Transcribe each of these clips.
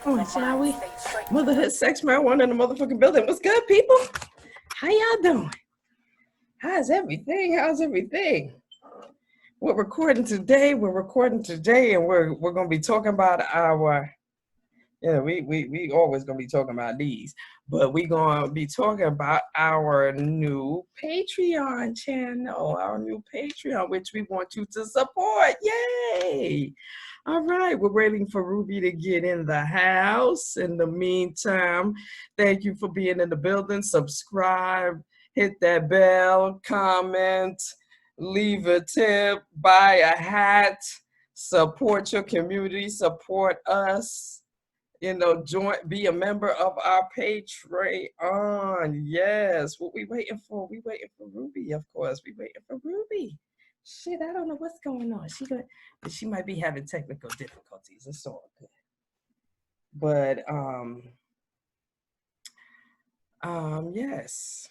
on, shall we? Motherhood, sex, marijuana in the motherfucking building. What's good, people? How y'all doing? How's everything? How's everything? We're recording today, and we're gonna be talking about our. We always gonna be talking about these, but we're gonna be talking about our new Patreon channel, which we want you to support. Yay! All right, we're waiting for Ruby to get in the house. In the meantime, thank you for being in the building. Subscribe, hit that bell, comment, leave a tip, buy a hat, support your community, support us. Be a member of our Patreon. Yes, what we waiting for? We waiting for Ruby, of course. We waiting for Ruby. Shit, I don't know what's going on. She might be having technical difficulties. It's all good. But yes.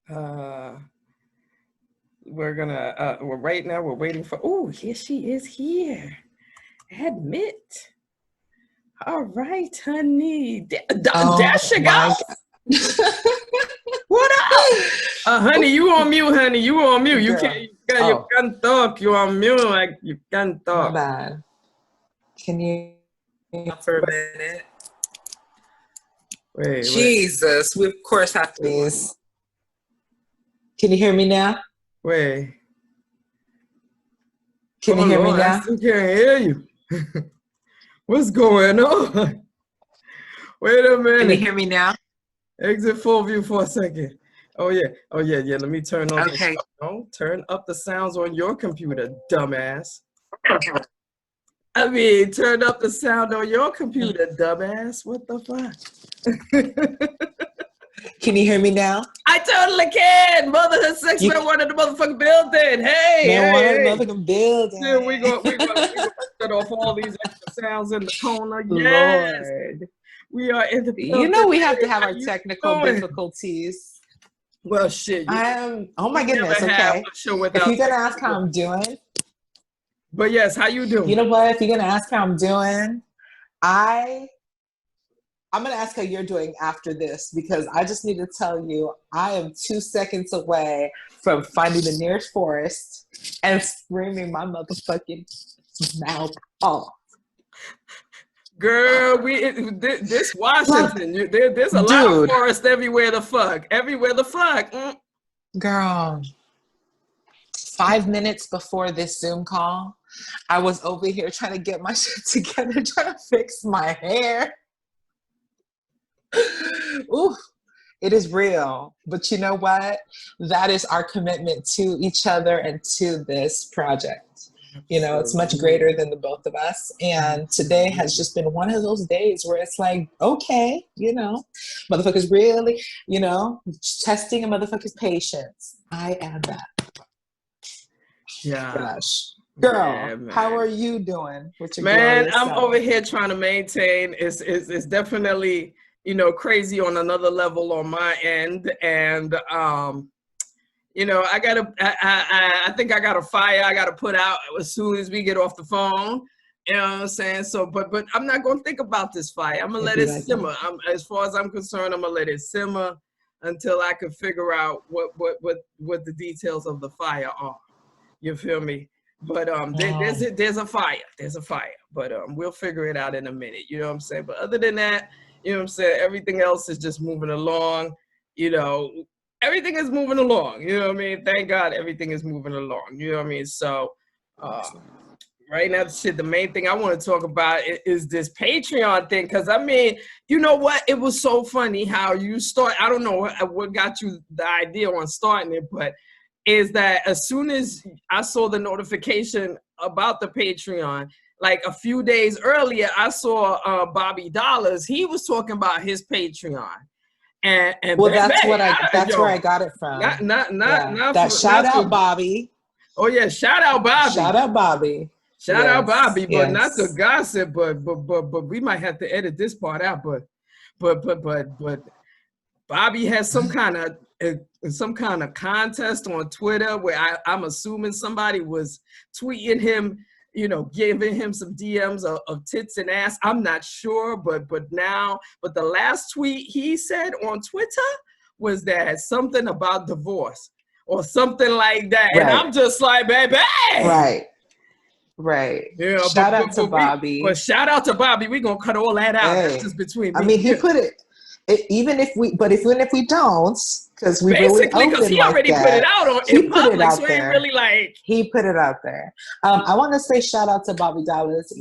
Right now we're waiting for. Oh, here she is here. Admit. All right, honey. There she goes. What up? Honey, you on mute, honey. You on mute. You can't. You can't talk. You on mute. Like you can't talk. My bad. Can you for a minute? Wait. Jesus, we of course have to. Please. Can you hear me now? Wait. Can you hear me now? I still can't hear you. What's going on? Wait a minute. Can you hear me now? Exit full view for a second. Oh yeah. Let me turn on. Okay. Turn up the sounds on your computer, dumbass. I mean, turn up the sound on your computer, dumbass. What the fuck? Can you hear me now? I totally can. Motherhood, sex, marijuana in the motherfucking building. Hey. Motherfucking building. Yeah, we gonna shut off all these extra sounds in the corner. Yes. Lord. We are in the building. You know we have to have our technical difficulties. Well, shit. Oh my goodness. Okay. If you're gonna ask how I'm doing. But yes, how you doing? You know what? If you're gonna ask how I'm doing, I'm going to ask how you're doing after this, because I just need to tell you, I am 2 seconds away from finding the nearest forest and screaming my motherfucking mouth off. Girl, this Washington, there's a lot of forest everywhere the fuck. Everywhere the fuck. Girl, 5 minutes before this Zoom call, I was over here trying to get my shit together, trying to fix my hair. Ooh, it is real. But you know what? That is our commitment to each other and to this project. You know, it's much greater than the both of us. And today has just been one of those days where it's like, okay, you know, motherfuckers really, you know, testing a motherfucker's patience. I am that. Yeah. Gosh. Girl, how are you doing? I'm over here trying to maintain. It's definitely, you know, crazy on another level on my end. And, you know, I think I got a fire I got to put out as soon as we get off the phone. You know what I'm saying? So, but I'm not going to think about this fire. I'm going to let it simmer. As far as I'm concerned, I'm going to let it simmer until I can figure out what the details of the fire are. You feel me? But there's a fire. There's a fire. But we'll figure it out in a minute. You know what I'm saying? But other than that, you know what I'm saying? Everything else is just moving along. You know, everything is moving along. You know what I mean? Thank God everything is moving along. You know what I mean? So right now, the main thing I want to talk about is this Patreon thing. Because, I mean, you know what? It was so funny how you start. I don't know what got you the idea on starting it, but is that as soon as I saw the notification about the Patreon, like a few days earlier, I saw Bobby Dollars. He was talking about his Patreon, and well, that's where I got it from. Shout out Bobby. Oh yeah, shout out Bobby. Shout out Bobby. Shout out Bobby, but not to gossip. But we might have to edit this part out. But Bobby has some kind of contest on Twitter where I'm assuming somebody was tweeting him you know, giving him some DMs of tits and ass. I'm not sure, but the last tweet he said on Twitter was that something about divorce or something like that. Right. And I'm just like, baby. Right. Yeah, shout out to Bobby. But shout out to Bobby. We're going to cut all that out. Hey. That's just between me. I mean, he put it, even if we don't, because we basically, because he already put it out in public, so ain't really like he put it out there. I want to say shout out to Bobby Dallas.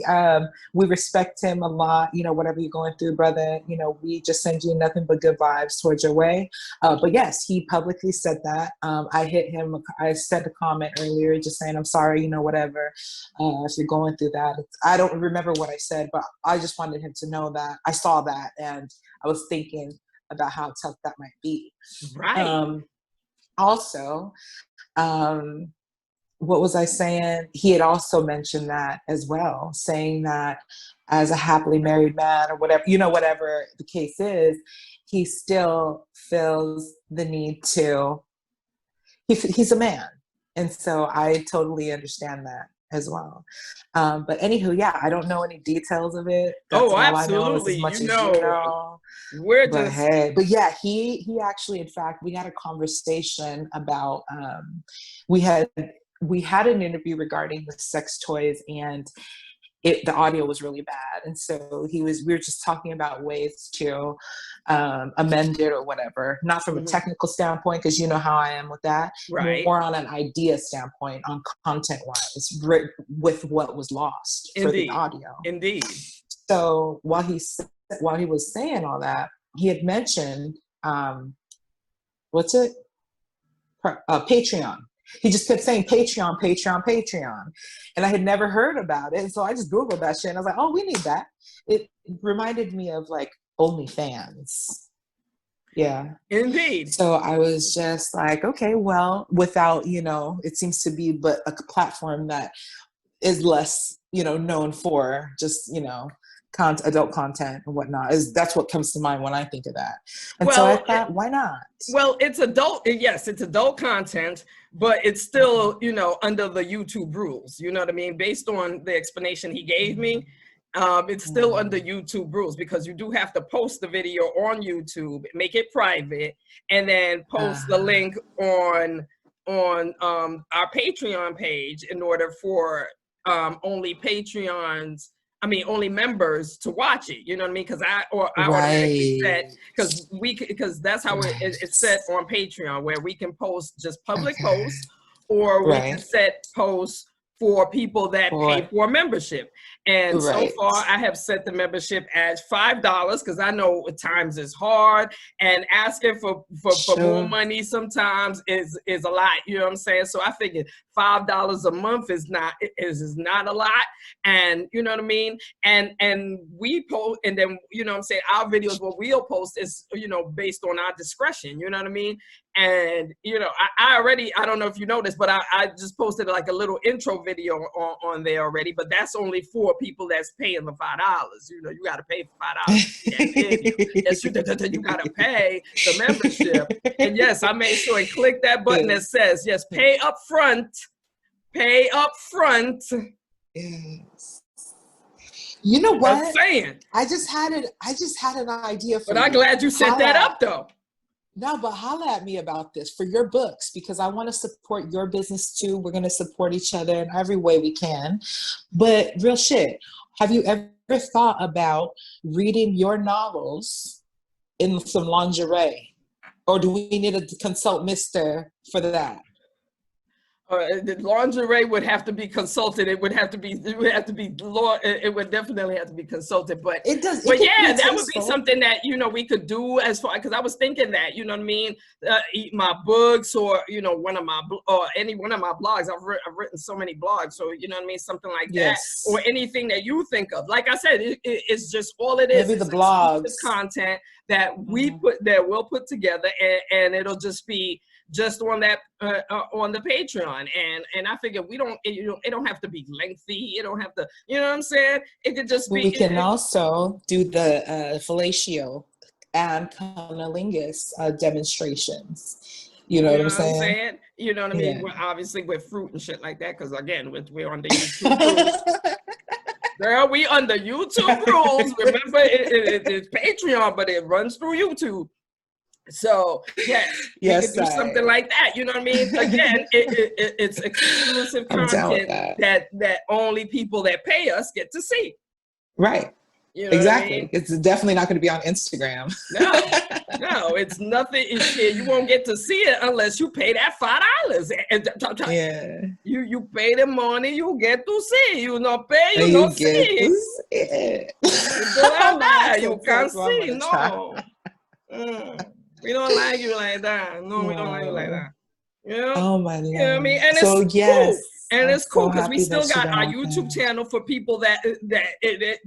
We respect him a lot. You know, whatever you're going through, brother. You know, we just send you nothing but good vibes towards your way. But yes, he publicly said that. I hit him. I sent a comment earlier, just saying I'm sorry. You know, whatever. If you're going through that, I don't remember what I said, but I just wanted him to know that I saw that and I was thinking about how tough that might be. Right. Also, what was I saying? He had also mentioned that as well, saying that as a happily married man or whatever, you know, whatever the case is, he still feels the need to, he's a man. And so I totally understand that as well. But anywho, yeah, I don't know any details of it. That's all absolutely. I know is as much as you know. But yeah, he actually, in fact, we had a conversation about, we had an interview regarding the sex toys, and the audio was really bad. And so we were just talking about ways to amend it or whatever, not from a technical standpoint, because you know how I am with that, right? More on an idea standpoint, on content wise, with what was lost for the audio. Indeed. So while he was saying all that, he had mentioned Patreon. He just kept saying Patreon. And I had never heard about it. And so I just Googled that shit and I was like, oh, we need that. It reminded me of like OnlyFans. Yeah. Indeed. So I was just like, okay, well, without, you know, it seems to be but a platform that is less, you know, known for just, you know, adult content and whatnot. That's what comes to mind when I think of that. And so I thought, why not? Well, it's adult content, but it's still, you know, under the YouTube rules. You know what I mean? Based on the explanation he gave me, it's still under YouTube rules, because you do have to post the video on YouTube, make it private, and then post the link on our Patreon page in order for only members to watch it. You know what I mean? Because I automatically set, because that's how it's set on Patreon, where we can post just public posts, or we can set posts for people that pay for membership. And so far, I have set the membership at $5, because I know at times it's hard, and asking for more money sometimes is a lot. You know what I'm saying? So I figured $5 a month is not a lot, and you know what I mean. And we post, and then you know what I'm saying, our videos, what we'll post is, you know, based on our discretion. You know what I mean? And you know, I don't know if you noticed, but I just posted like a little intro video on there already, but that's only for people that's paying the $5. You know, you got to pay for $5. Yes, you got to pay the membership. And yes, I made sure and click that button that says, yes, pay up front. Pay up front. Yes. You know what? I'm saying. I just had an idea for you. But I'm glad you set that up, though. No, but holla at me about this for your books, because I want to support your business too. We're going to support each other in every way we can. But real shit, have you ever thought about reading your novels in some lingerie? Or do we need to consult Mr. for that? The lingerie would have to be consulted. It would definitely have to be consulted. But that would be something that, you know, we could do, as far, because I was thinking that, you know what I mean, my books, or you know, any one of my blogs. I've written so many blogs, so you know what I mean, something like that, or anything that you think of. Like I said, it's just all it is. Maybe the blogs, content that we'll put together, and it'll just be just on that on the Patreon, and I figure it don't have to be lengthy. It don't have to, you know what I'm saying? It could just be. We can also do the fellatio and cunnilingus demonstrations. You know You what know I'm what I'm saying? saying? You know what I mean? Yeah. We're obviously with fruit and shit like that, because again, we're on the YouTube rules. Girl, we under YouTube rules. Remember, it's Patreon, but it runs through YouTube. So yes, we could Yes, do something like that. You know what I mean? Again, it's exclusive I'm down with content that. that only people that pay us get to see. Right. You know what I Exactly. mean? It's definitely not going to be on Instagram. No, it's nothing. It's shit. You won't get to see it unless you pay that $5. Yeah. You pay the money, you get to see. You not pay, you You not get see. to see it. You do like Mom that. said You can't so, I'm see. gonna try. No. We don't like you like that. No, we don't like you like Wow. that. You know? Oh my You know what I mean? Lord. And So it's cool. yes, And I'm it's cool so because we happy still that you got got our on YouTube there. channel for people that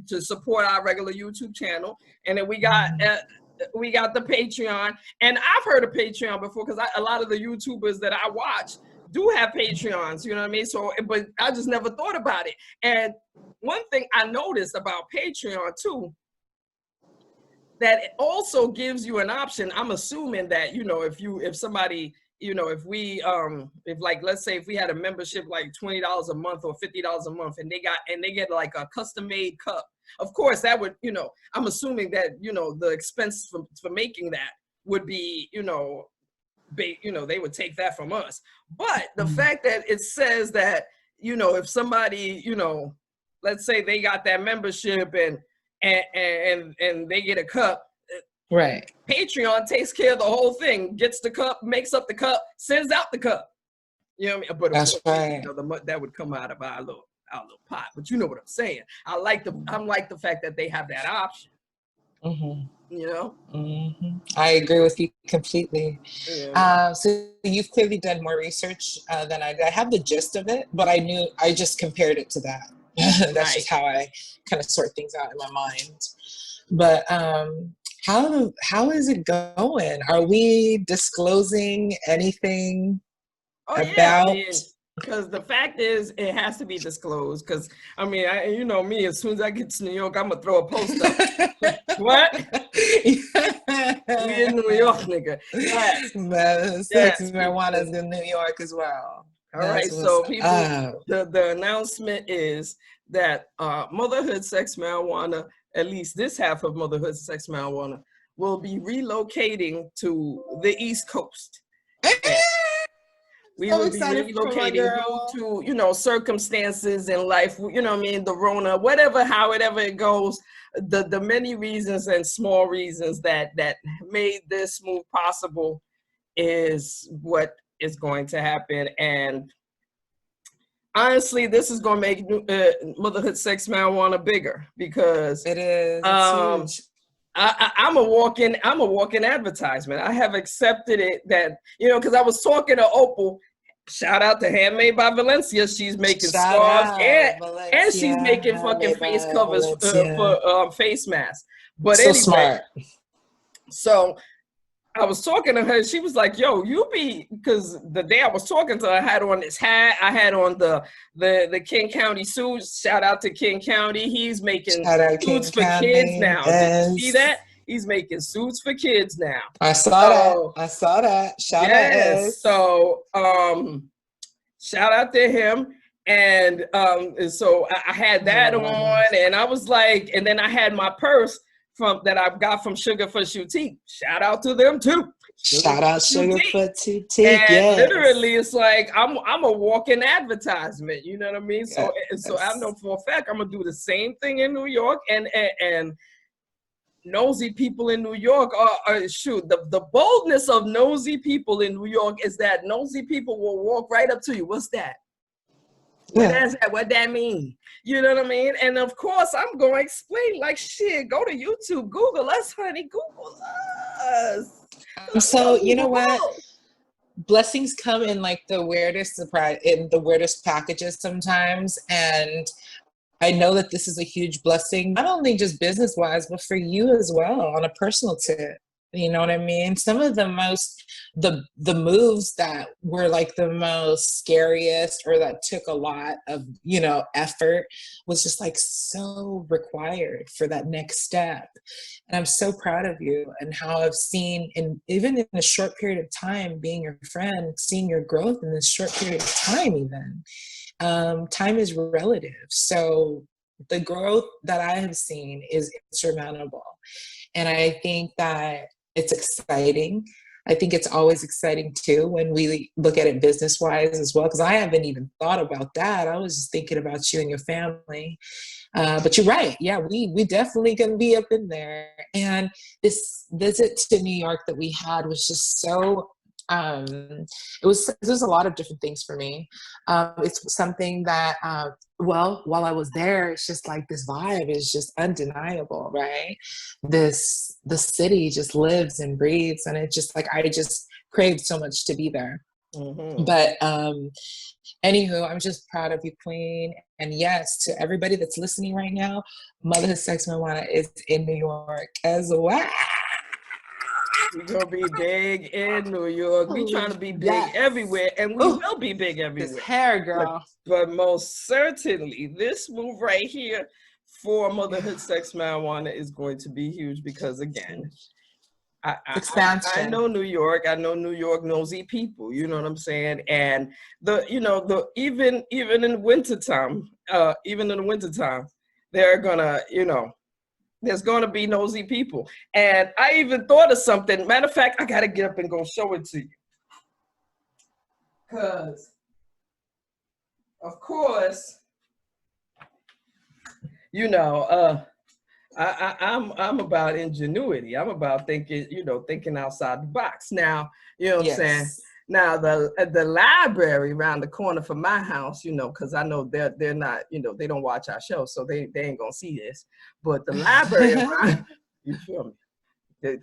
to support our regular YouTube channel, and then we got the Patreon. And I've heard of Patreon before because a lot of the YouTubers that I watch do have Patreons. You know what I mean? So, but I just never thought about it. And one thing I noticed about Patreon too, that it also gives you an option. I'm assuming that, you know, if somebody, you know, if like, let's say if we had a membership like $20 a month or $50 a month, and they get like a custom made cup, of course that would, you know, I'm assuming that, you know, the expense for making that would be, you know, they would take that from us. But the fact that it says that, you know, if somebody, you know, let's say they got that membership and they get a cup, Right. Patreon takes care of the whole thing, gets the cup, makes up the cup, sends out the cup. You know what I mean? But of That's course, right. you know, that would come out of our little pot. But you know what I'm saying? I like the fact that they have that option. Mm-hmm. You know? Mm-hmm. I agree with you completely. Yeah. So you've clearly done more research than I did. I have the gist of it, but I just compared it to that. That's Right. just how I kind of sort things out in my mind. But how is it going? Are we disclosing anything Oh yeah, I about? mean, because the fact is, it has to be disclosed. Because I mean, you know me. As soon as I get to New York, I'm gonna throw a post up. What? We in New York, nigga. Yes. Sex Yes. marijuana is in New York as well. All right. That's what's So people, up. the announcement is that Motherhood Sex Marijuana, at least this half of Motherhood Sex Marijuana, will be relocating to the East Coast. We So will be excited for my relocating due girl. to, you know, circumstances in life, you know what I mean, the Rona, whatever, however it goes, the many reasons and small reasons that made this move possible is what is going to happen. And honestly, this is going to make Motherhood Sex Marijuana bigger, because It is. It's huge. I'm a walk-in advertisement. I have accepted it that, you know, because I was talking to Opal. Shout out to Handmade by Valencia. She's making scarves and she's making fucking face covers for face masks. But so anyway, smart. So I was talking to her. She was like, "Yo, because the day I was talking to her, I had on this hat. I had on the King County suits. Shout out to King County. He's making suits for kids now. Did you see that? He's making suits for kids now. I saw that. Shout out. So shout out to him. And so I had that on, and I was like, and then I had my purse that I got from Sugar for Shoutique. Shout out to them too. Shout out Sugar for Shoutique. And literally, it's like I'm a walking advertisement. You know what I mean? So I know for a fact I'm gonna do the same thing in New York, and nosy people in New York are shoot. The boldness of nosy people in New York is that nosy people will walk right up to you. What's that? What that mean? You know what I mean? And of course, I'm going to explain, like, shit, go to YouTube, Google us, honey, Google us. So, you know what? Blessings come in like the weirdest surprise, in the weirdest packages sometimes. And I know that this is a huge blessing, not only just business-wise, but for you as well, on a personal tip. You know what I mean? Some of the moves that were like the most scariest or that took a lot of, effort was just like so required for that next step. And I'm so proud of you and how I've seen, and even in a short period of time, being your friend, seeing your growth in this short period of time, even. Time is relative. So the growth that I have seen is insurmountable. And I think that it's exciting. I think it's always exciting too when we look at it business wise as well, because I haven't even thought about that. I was just thinking about you and your family. But you're right. Yeah, we definitely can be up in there. And this visit to New York that we had was just so there's a lot of different things for me. It's something that while I was there, it's just like this vibe is just undeniable, right? The city just lives and breathes, and it's just like I just craved so much to be there. Mm-hmm. But anywho, I'm just proud of you, Queen. And yes, to everybody that's listening right now, Motherhood Sex Marijuana is in New York as well. We're gonna be big in New York. We trying to be big everywhere, and we will be big everywhere. This hair, girl. But most certainly, this move right here for Motherhood Sex Marijuana is going to be huge because, again, I know New York. I know New York nosy people. You know what I'm saying? And even in the wintertime, they're gonna, there's going to be nosy people. And I even thought of something. Matter of fact, I got to get up and go show it to you. Because, of course, I'm about ingenuity. I'm about thinking outside the box. Now, you know what I'm saying? Now the library around the corner from my house, because I know they're not, they don't watch our show, so they ain't gonna see this. But the library around, you feel me?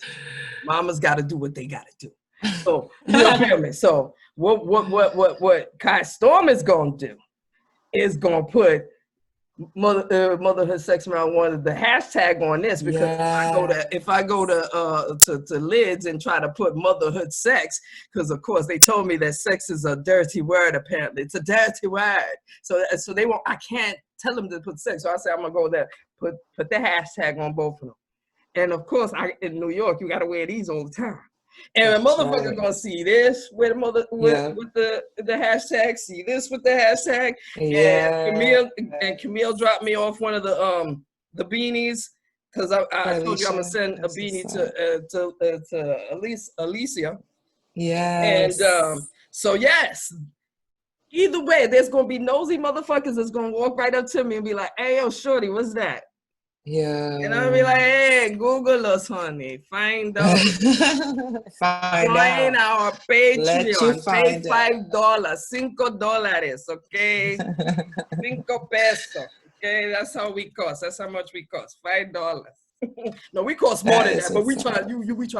Mama's got to do what they got to do. So you feel me? So what Kai Storm is gonna do is gonna put Motherhood Sex Marijuana, the hashtag on this, because if I go to Lids and try to put motherhood sex, because of course they told me that sex is a dirty word. Apparently, it's a dirty word. So they won't. I can't tell them to put sex. So I said I'm gonna go there, put the hashtag on both of them. And of course, in New York, you got to wear these all the time. And a motherfucker gonna see this with the hashtag, see this with the hashtag. And Camille dropped me off one of the beanies, because I told you I'm gonna send a beanie to Alicia. Yes. And so yes. Either way, there's gonna be nosy motherfuckers that's gonna walk right up to me and be like, "Hey, yo, shorty, what's that?" Yeah. And I'll be like, "Hey, Google us, honey. Find out. Join our Patreon. Pay $5, $5, okay? 5 pesos. Okay, that's how we cost. That's how much we cost. $5. No, we cost more than that, but we try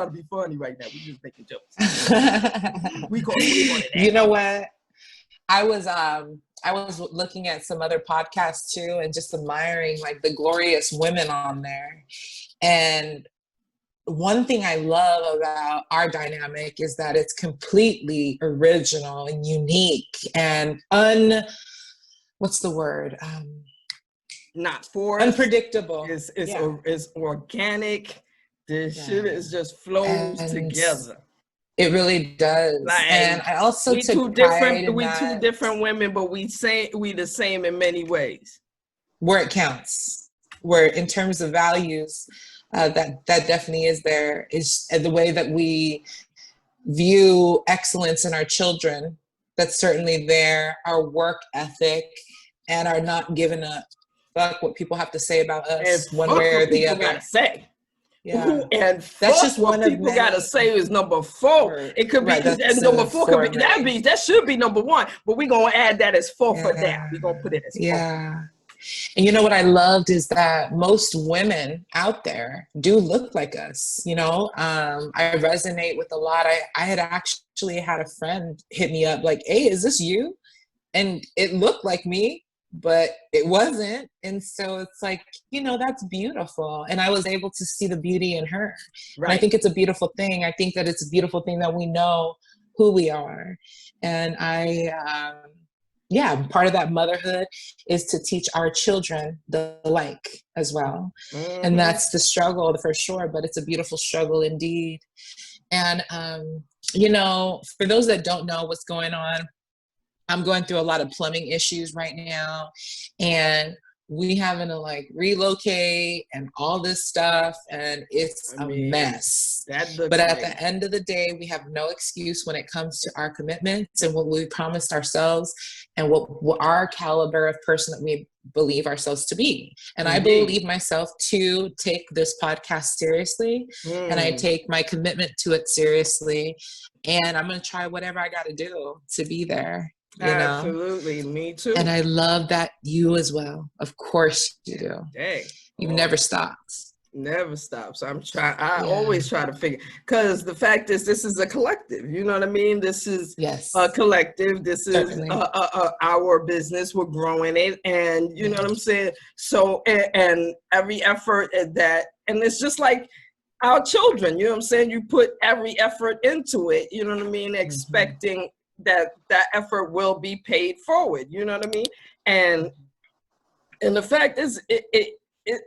to be funny right now. We just making jokes. We cost way more than that. You know what? I was looking at some other podcasts too, and just admiring like the glorious women on there. And one thing I love about our dynamic is that it's completely original and unique and what's the word? Not forced. Unpredictable. It's organic. This shit is just flows together. It really does. Like, and I also we two different women, but we the same in many ways. Where it counts, where in terms of values, that definitely is there. Is the way that we view excellence in our children. That's certainly there. Our work ethic and our not giving a fuck what people have to say about us, one way or the other. Gotta say. Yeah. And that's just what people gotta say is number 4. It could be number 4 could be that should be number 1, but we're gonna add that as 4 for now. We're gonna put it as 4. Yeah. And you know what I loved is that most women out there do look like us. I resonate with a lot. I had actually had a friend hit me up like, "Hey, is this you?" And it looked like me. but it wasn't. And so it's like, that's beautiful. And I was able to see the beauty in her. And I Right. think it's a beautiful thing. I think that it's a beautiful thing that we know who we are. And part of that motherhood is to teach our children the like as well. And that's the struggle for sure, but it's a beautiful struggle indeed. And, for those that don't know what's going on, I'm going through a lot of plumbing issues right now, and we having to like relocate and all this stuff, and it's a mess. But at the end of the day, we have no excuse when it comes to our commitments and what we promised ourselves and what our caliber of person that we believe ourselves to be. And I believe myself to take this podcast seriously, and I take my commitment to it seriously, and I'm going to try whatever I got to do to be there. Absolutely, me too. And I love that you as well. Of course you do. Hey, you've never stopped. Never stops. I always try to figure, because the fact is, this is a collective. You know what I mean? This is a collective. This is our business. We're growing it, and you know what I'm saying. So, and every effort and it's just like our children. You know what I'm saying? You put every effort into it. You know what I mean? Expecting that effort will be paid forward, you know what I mean? And the fact is, it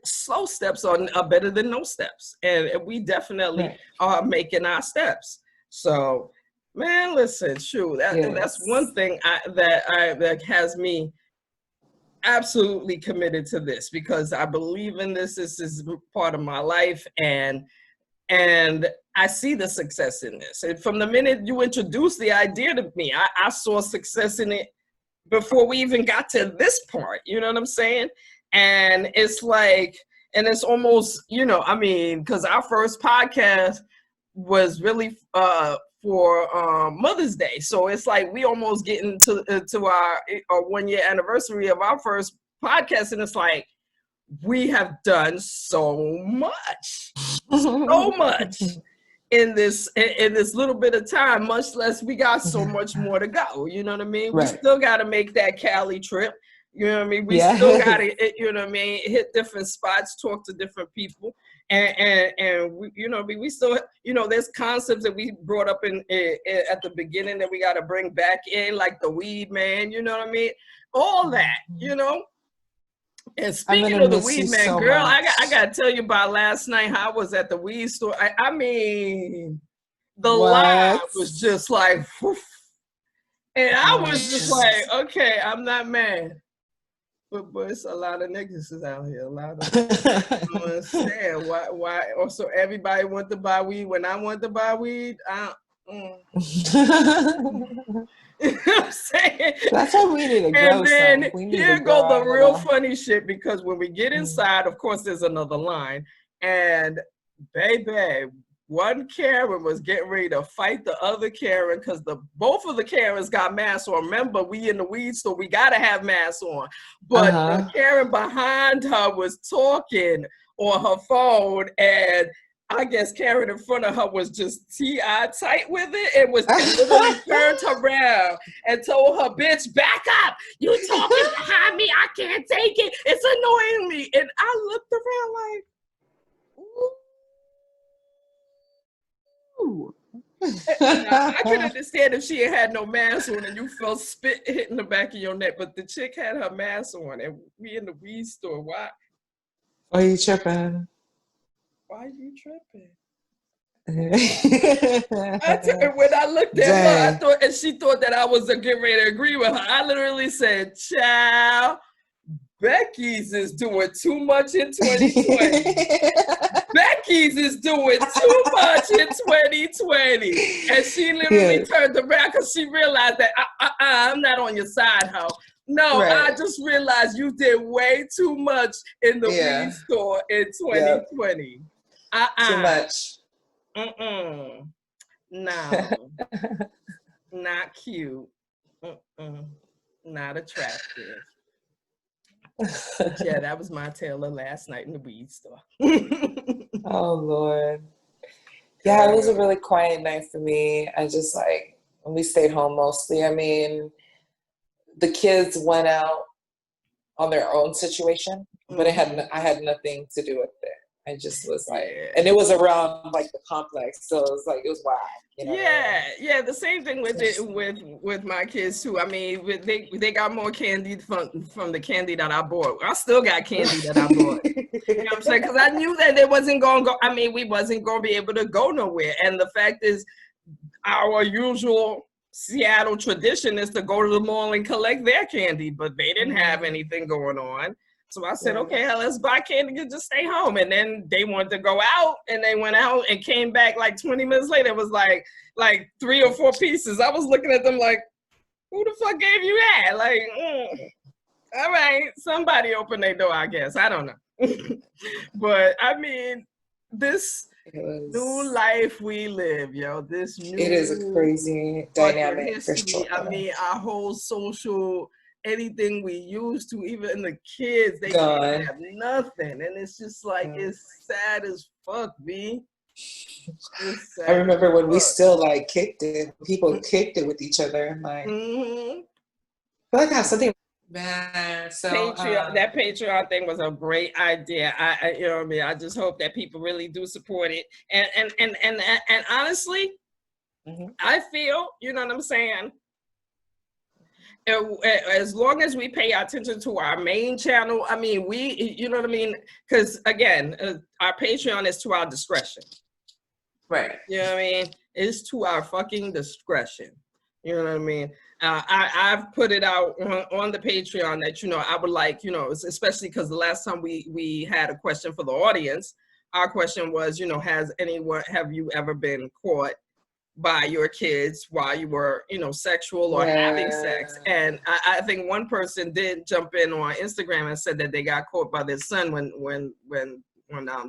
slow steps are better than no steps, and we definitely are making our steps. So, man, listen, shoot, that's one thing that has me absolutely committed to this, because I believe in this. This is part of my life, and I see the success in this. And from the minute you introduced the idea to me, I saw success in it before we even got to this part. You know what I'm saying? And it's like, and it's almost, because our first podcast was really for Mother's Day. So it's like we almost getting to our 1 year anniversary of our first podcast. And it's like, we have done so much in this little bit of time, much less we got so much more to go. You know what I mean? We still got to make that Cali trip. You know what I mean? We still got to, hit different spots, talk to different people. And we, we still, there's concepts that we brought up in at the beginning that we got to bring back in, like the weed man, you know what I mean? All that, And speaking of the weed man, girl, I got to tell you about last night how I was at the weed store. I mean, the line was just like, whoof. And I was just like, okay, I'm not mad. But it's a lot of niggas out here. A lot of I don't understand why. Also, everybody want to buy weed. When I want to buy weed, you know what I'm saying? That's why we need to grow. And then here go the real funny shit, because when we get inside, of course, there's another line. And baby, one Karen was getting ready to fight the other Karen, because both of the Karens got masks on. Remember, we in the weed store, we got to have masks on. But the Karen behind her was talking on her phone, and I guess Karen in front of her was just T.I. tight with it. It was literally turned around and told her, bitch, back up. You talking behind me. I can't take it. It's annoying me. And I looked around like, ooh. I could understand if she had no mask on and you felt spit hitting the back of your neck, but the chick had her mask on and we in the weed store. Why? Why are you tripping? Why are you tripping? When I looked at her, and she thought that I was getting ready to agree with her. I literally said, child, Becky's is doing too much in 2020. Becky's is doing too much in 2020. And she literally turned around because she realized that I'm not on your side, ho. No, I just realized you did way too much in the weed store in 2020. Too much. No. Not cute. Not attractive. Yeah, that was my tale of last night in the weed store. Oh, Lord. Yeah, it was a really quiet night for me. I just we stayed home mostly. I mean, the kids went out on their own situation, but I had nothing to do with it. I just was like, and it was around like the complex, so it was wild. You know yeah. The same thing with it with my kids too. I mean, they got more candy from the candy that I bought. I still got candy that I bought. You know what I'm saying? Because I knew that it wasn't going to go. I mean, we wasn't going to be able to go nowhere. And the fact is, our usual Seattle tradition is to go to the mall and collect their candy, but they didn't have anything going on. So I said, okay, let's buy candy and just stay home. And then they wanted to go out, and they went out and came back like 20 minutes later. It was like 3 or 4 pieces. I was looking at them like, who the fuck gave you that? Like, all right, somebody opened their door, I guess. I don't know. But I mean, this new life we live, yo. This new it is a crazy dynamic for sure. I mean, our whole social, anything we used to, even the kids, they can't have nothing. And it's just like, it's sad as fuck, B. I remember when we still like kicked it. People kicked it with each other. Like, I feel like I have something. Man, so that Patreon thing was a great idea. I you know what I mean. I just hope that people really do support it. And honestly, I feel, you know what I'm saying, as long as we pay attention to our main channel, I mean, you know what I mean? Because again, our Patreon is to our discretion. Right. You know what I mean? It's to our fucking discretion. You know what I mean? I've put it out on the Patreon that, you know, I would like, you know, especially because the last time we had a question for the audience, our question was, you know, have you ever been caught by your kids while you were, you know, sexual or having sex? And I think one person did jump in on Instagram and said that they got caught by their son when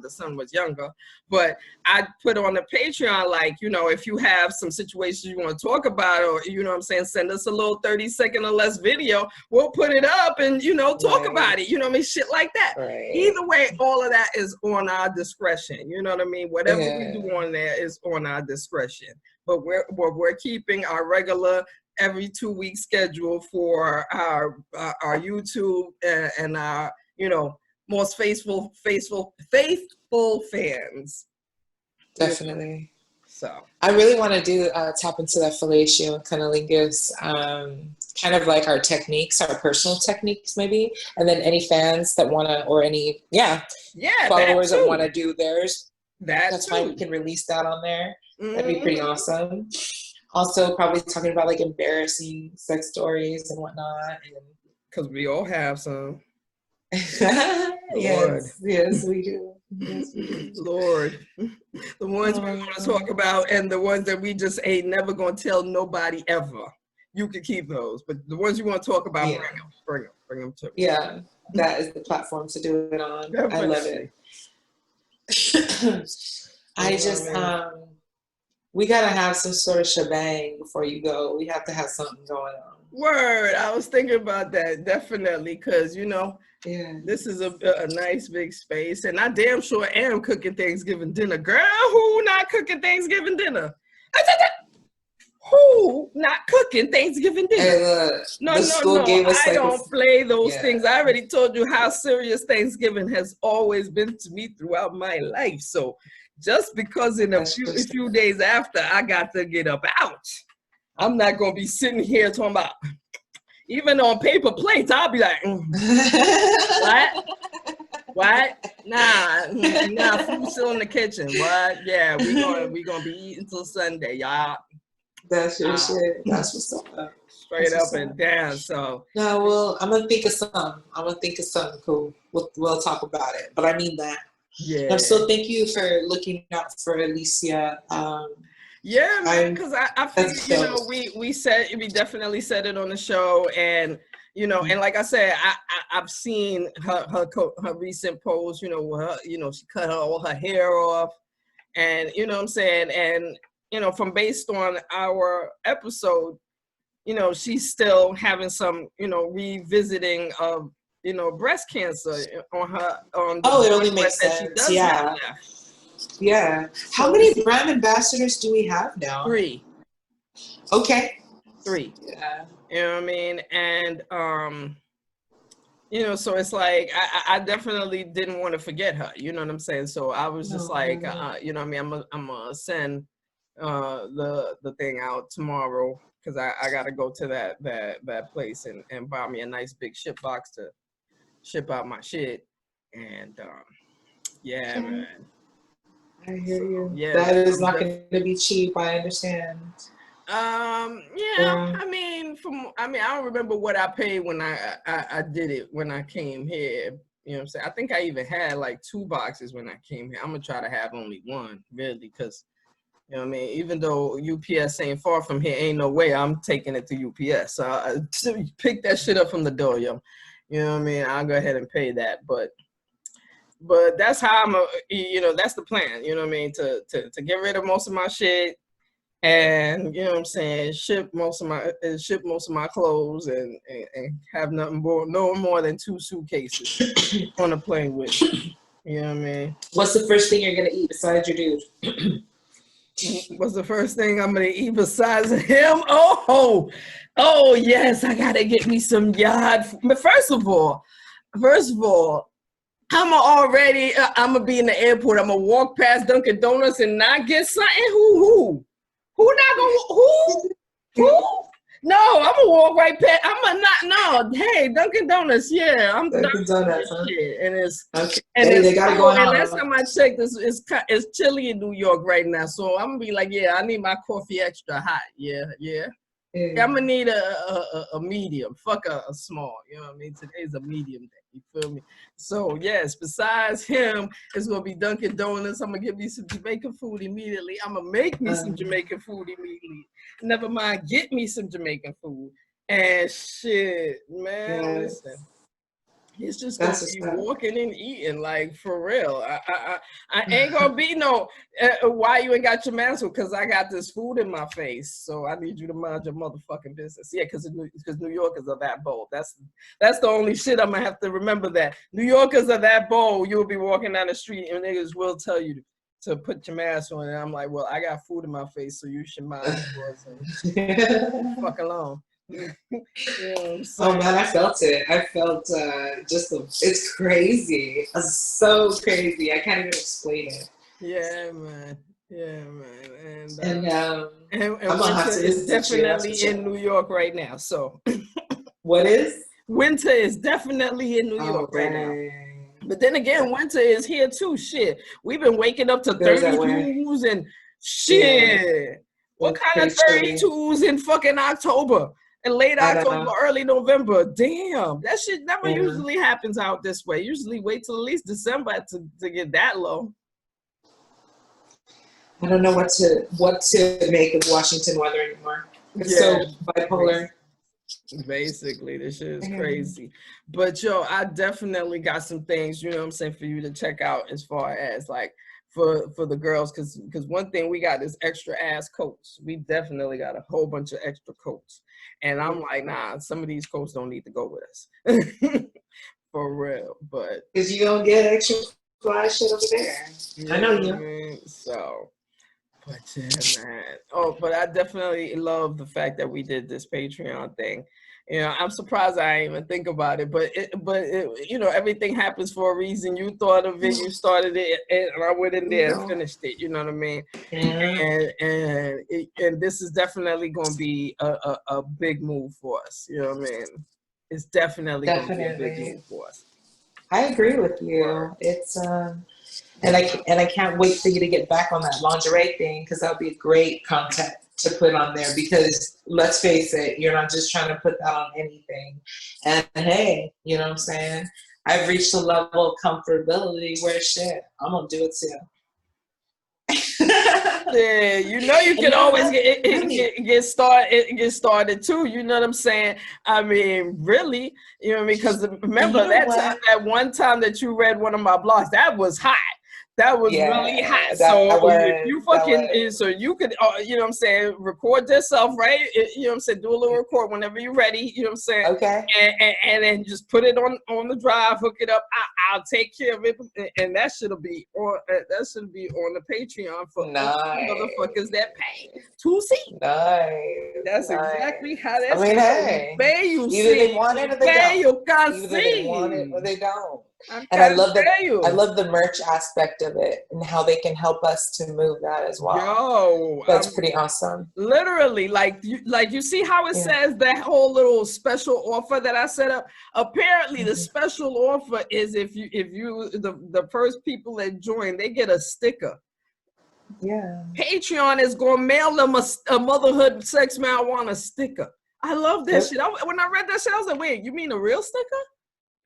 the son was younger. But I put on the Patreon, like, you know, if you have some situations you want to talk about, or, you know what I'm saying, send us a little 30-second or less video, we'll put it up and, you know, talk about it, you know what I mean, shit like that. Either way, all of that is on our discretion, you know what I mean? Whatever we do on there is on our discretion. But we're keeping our regular every 2-week schedule for our YouTube and our, you know, most faithful fans. Definitely. So I really want to do tap into that fellatio and cunnilingus, kind of like our techniques, our personal techniques, maybe, and then any fans that want to, or any followers that want to do theirs. That's fine. We can release that on there. That'd be pretty awesome. Also, probably talking about like embarrassing sex stories and whatnot, because we all have some. Yes, we do. Lord, the ones we want to talk about and the ones that we just ain't never gonna tell nobody ever. You can keep those, but the ones you want to talk about, bring them to me. Yeah, that is the platform to do it on. Definitely. I love it. I just we gotta have some sort of shebang before you go. We have to have something going on. Word, I was thinking about that, definitely, because, you know, this is a nice big space, and I damn sure am cooking Thanksgiving dinner. Girl, who not cooking Thanksgiving dinner? Who not cooking Thanksgiving dinner? Hey, no, I don't play those things. I already told you how serious Thanksgiving has always been to me throughout my life. So just because in a few days after I got to get up out, I'm not going to be sitting here talking about, even on paper plates, I'll be like, what? Nah, food's still in the kitchen. What? Yeah, we gonna be eating till Sunday, y'all. That's your shit. That's what's up. Straight up and down. So no, well, I'm gonna think of something cool. We'll talk about it. But I mean that. Yeah. So thank you for looking out for Alicia. Yeah, man, because I figured, you know, we definitely said it on the show, and, you know, and like I said, I've seen her recent post, you know, she cut all her hair off, and, you know what I'm saying, and, you know, based on our episode, you know, she's still having some, you know, revisiting of, you know, breast cancer it only makes sense. Yeah. How many brand ambassadors do we have now? 3. Okay. 3. Yeah. You know what I mean? And, you know, so it's like I definitely didn't want to forget her. You know what I'm saying? So I was just like, you know, what I mean, I'm gonna send the thing out tomorrow because I gotta go to that place and buy me a nice big ship box to ship out my shit. And yeah, man. I hear you. Yeah, that is not going to be cheap. I understand. Yeah. I mean, I don't remember what I paid when I did it when I came here. You know what I'm saying? I think I even had like 2 boxes when I came here. I'm gonna try to have only one, really, because you know what I mean. Even though UPS ain't far from here, ain't no way I'm taking it to UPS. So I pick that shit up from the door, yo. You know what I mean? I'll go ahead and pay that, but that's how you know, that's the plan. You know what I mean? To get rid of most of my shit. And you know what I'm saying, ship most of my clothes and have no more than 2 suitcases on a plane with me. You know what I mean? What's the first thing you're gonna eat besides your dude? What's the first thing I'm gonna eat besides him? Oh yes, I gotta get me some yard. But first of all, I'm gonna be in the airport. I'm gonna walk past Dunkin' Donuts and not get something. Who not gonna who? No, I'm gonna walk right past. Hey, Dunkin' Donuts, yeah, I'm Dunkin' Donuts, huh? shit, and it's okay. And they got it going on. And last time I checked, it's chilly in New York right now, so I'm gonna be like, yeah, I need my coffee extra hot. Yeah. I'm gonna need a medium. Fuck a small. You know what I mean? Today's a medium day. You feel me? So yes, besides him, it's gonna be Dunkin' Donuts. I'm gonna give me some Jamaican food immediately. I'm gonna make me some Jamaican food immediately. Never mind, get me some Jamaican food. And shit, man, listen. It's just gonna be walking and eating, like, for real. I ain't gonna be no, why you ain't got your mask on? Because I got this food in my face. So I need you to mind your motherfucking business. Yeah, because New Yorkers are that bold. That's the only shit I'm gonna have to remember, that New Yorkers are that bold. You'll be walking down the street and niggas will tell you to put your mask on. And I'm like, well, I got food in my face, so you should mind yours and fuck alone. Oh man, I felt it. I felt it's crazy. It's so crazy. I can't even explain it. Yeah, man. And winter is definitely in New York right now. So what is? Winter is definitely in New York right now. But then again, winter is here too. Shit, we've been waking up to 32s and shit. Yeah. What kind of 32s in fucking October? And late October, early November. Damn, that shit never usually happens out this way. Usually wait till at least December to get that low. I don't know what to make of Washington weather anymore. It's so bipolar. Basically, this shit is crazy. But yo, I definitely got some things, you know what I'm saying, for you to check out as far as like for the girls, because one thing we got is extra ass coats. We definitely got a whole bunch of extra coats. And I'm like, nah, some of these coats don't need to go with us. For real. But because you don't get extra fly shit over there. I know you. Man, so, but yeah, man. Oh, but I definitely love the fact that we did this Patreon thing. You know, I'm surprised I didn't even think about it, but you know, everything happens for a reason. You thought of it, you started it, and I went in there and finished it. You know what I mean? And this is definitely going to be a big move for us. You know what I mean? It's definitely going to be a big move for us. I agree with you. It's and I can't wait for you to get back on that lingerie thing, because that'll be great content to put on there, because let's face it, you're not just trying to put that on anything. And hey, you know what I'm saying? I've reached a level of comfortability where shit, I'm gonna do it too. Yeah, you know, you can always get started too. You know what I'm saying? I mean, really, you know what I mean? Because remember that one time that you read one of my blogs, that was hot. That was really Yeah, hot. that So if was, you that fucking, was. so you could, you know what I'm saying, record yourself, right? You know what I'm saying, do a little record whenever you're ready. You know what I'm saying, Okay. and then just put it on the drive, hook it up. I'll take care of it, and that should be on the Patreon for all the motherfuckers Nice. that pay to see. Nice. That's exactly how Nice. I that mean, shit goes. hey, You either they see, want it or they don't. you can Either they want it see. or they don't. I And I can love that. tell I you. love the merch aspect of it and how they can help us to move that as well. Yo, That's pretty awesome. literally, like you see how it Yeah. says that whole little special offer that I set up. Apparently, the Mhm. special offer is if you the first people that join, they get a sticker. Yeah. Patreon is gonna mail them a motherhood sex marijuana sticker. I love that Yep. shit. When I read that shit, I was like, wait, you mean a real sticker?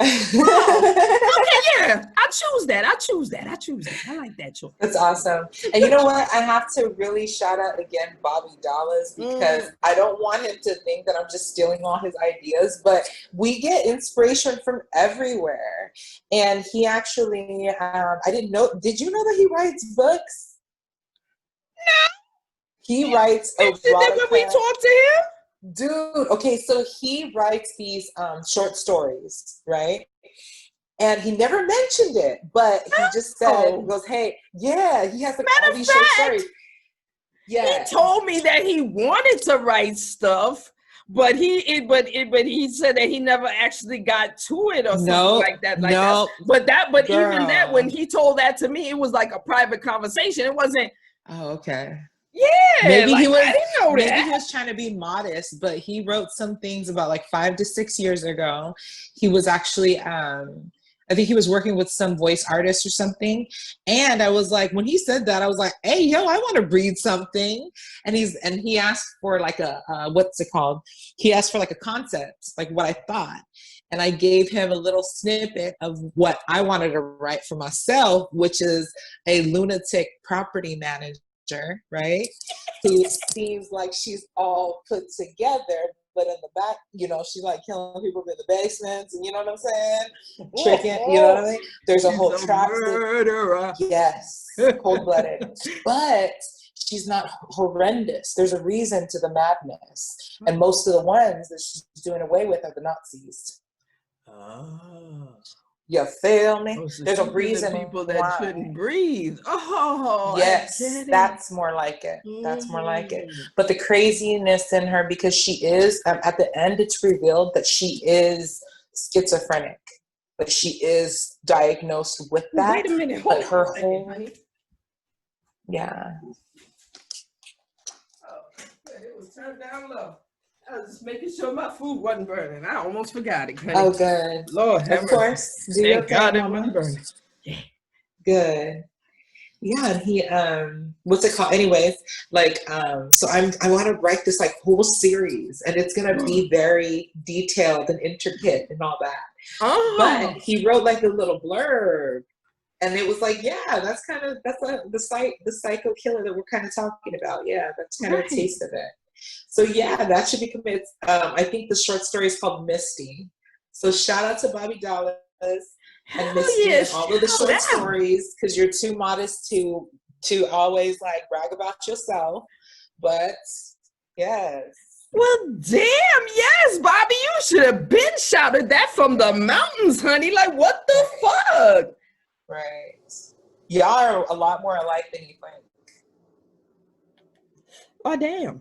Oh, okay, yeah. I choose that. I like that choice. That's awesome. And you know what? I have to really shout out again Bobby Dallas, because I don't want him to think that I'm just stealing all his ideas, but we get inspiration from everywhere. And he actually, I didn't know, did you know that he writes books? He writes Mentioned it when we erotica. talked to him. Dude, okay, so he writes these short stories, right? And he never mentioned it, but he just said, he goes, hey, yeah, he has like all these short stories. Yeah. He told me that he wanted to write stuff, but he said that he never actually got to it or something like that. But even that, when he told that to me, it was like a private conversation. It wasn't. Oh, okay. Yeah, Maybe like, he was. I didn't know Maybe that. he was trying to be modest, but he wrote some things about like 5 to 6 years ago. He was actually, I think he was working with some voice artist or something. And I was like, when he said that, I was like, hey, yo, I want to read something. And he asked for like a what's it called? He asked for like a concept, like what I thought. And I gave him a little snippet of what I wanted to write for myself, which is a lunatic property manager, right? Who seems like she's all put together, but in the back, you know, she's like killing people in the basements, and you know what I'm saying? Tricking, you know what I mean? There's a whole trap. Murderer. Yes, cold-blooded. But she's not horrendous. There's a reason to the madness. And most of the ones that she's doing away with are the Nazis. Oh. You feel me? So There's a reason people that why. shouldn't breathe. Oh, Yes, that's more like it. That's more like it. But the craziness in her, because she is, at the end, it's revealed that she is schizophrenic, but she is diagnosed with that. Wait a minute, but hold her on, whole, honey. yeah. Oh, it was turned down low. I was just making sure my food wasn't burning. I almost forgot it, honey. Oh, good. Lord have Of mercy. course. Do your Thank God thing, it wasn't mama. burning. Yeah. Good. Yeah, and he what's it called? Anyways, like so I want to write this like whole series, and it's gonna be very detailed and intricate and all that. Oh. But he wrote like a little blurb, and it was like, yeah, that's the psycho killer that we're kind of talking about. Yeah, that's kind of a taste of it. So yeah, that should be committed. I think the short story is called Misty. So shout out to Bobby Dallas and Misty and all of the short stories, because you're too modest to always like brag about yourself. But yes. Well, damn, yes, Bobby, you should have been shouted that from the mountains, honey. Like, what the fuck? Right. Y'all are a lot more alike than you think. Oh, damn.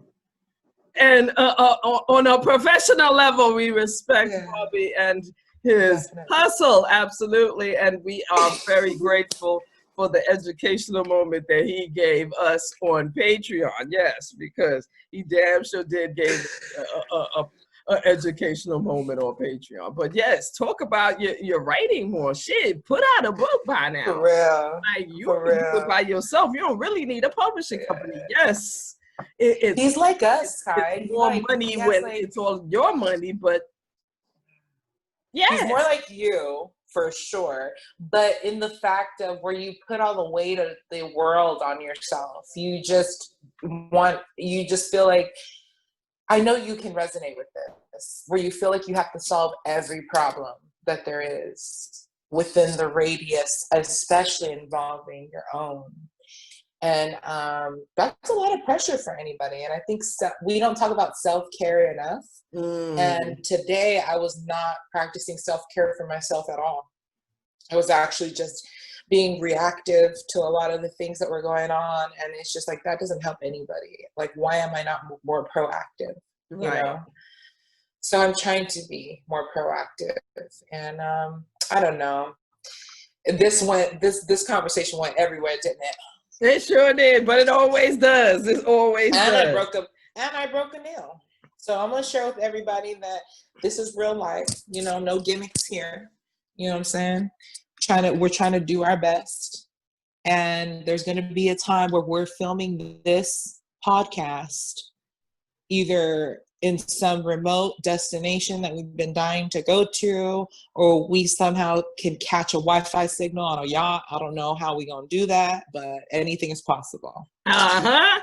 And on a professional level, we respect Bobby and his hustle, absolutely. And we are very grateful for the educational moment that he gave us on Patreon. Yes, because he damn sure did give a educational moment on Patreon. But yes, talk about your writing more. Shit, put out a book by now. For real. Like, you can do it by yourself. You don't really need a publishing company. Yes. He's like us, Kai. It's more money when it's all your money, but yeah. He's more like you, for sure. But in the fact of where you put all the weight of the world on yourself, you just feel like, I know you can resonate with this, where you feel like you have to solve every problem that there is. within the radius, especially involving your own. And that's a lot of pressure for anybody. And I think we don't talk about self-care enough. And today I was not practicing self-care for myself at all. I was actually just being reactive to a lot of the things that were going on. And it's just like, that doesn't help anybody. Like, why am I not more proactive? You know? So I'm trying to be more proactive. And I don't know. This conversation went everywhere, didn't it? It sure did, but it always does. It always does. I broke a nail. So I'm gonna share with everybody that this is real life. You know, no gimmicks here. You know what I'm saying? We're trying to do our best, and there's gonna be a time where we're filming this podcast either in some remote destination that we've been dying to go to, or we somehow can catch a Wi-Fi signal on a yacht. I don't know how we're gonna do that, but anything is possible. Yeah.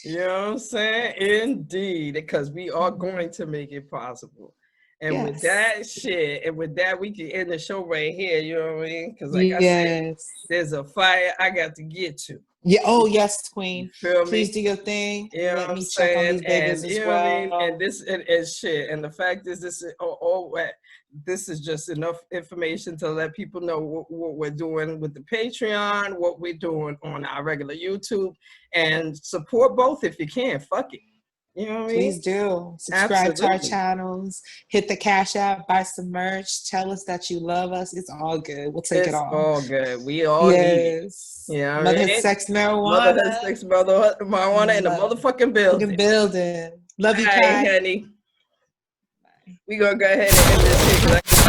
You know what I'm saying? Indeed, because we are going to make it possible. And with that shit, and with that, we can end the show right here. You know what I mean? Because like I said, there's a fire I got to get to. Yeah. Oh yes, Queen. Please do your thing. You know Let what me I'm check on these babies and, as you know well. what I mean? And this is shit. And the fact is, this is just enough information to let people know what we're doing with the Patreon, what we're doing on our regular YouTube, and support both if you can. Fuck it. You know what I mean? Please do. Subscribe to our channels. Hit the Cash App. Buy some merch. Tell us that you love us. It's all good. We'll take it all. It's all good. We all need it. Yeah, Motherhood, sex, marijuana. Motherhood, sex, marijuana in the motherfucking building. Love you, Kai. Honey. We gonna go ahead and end this shit.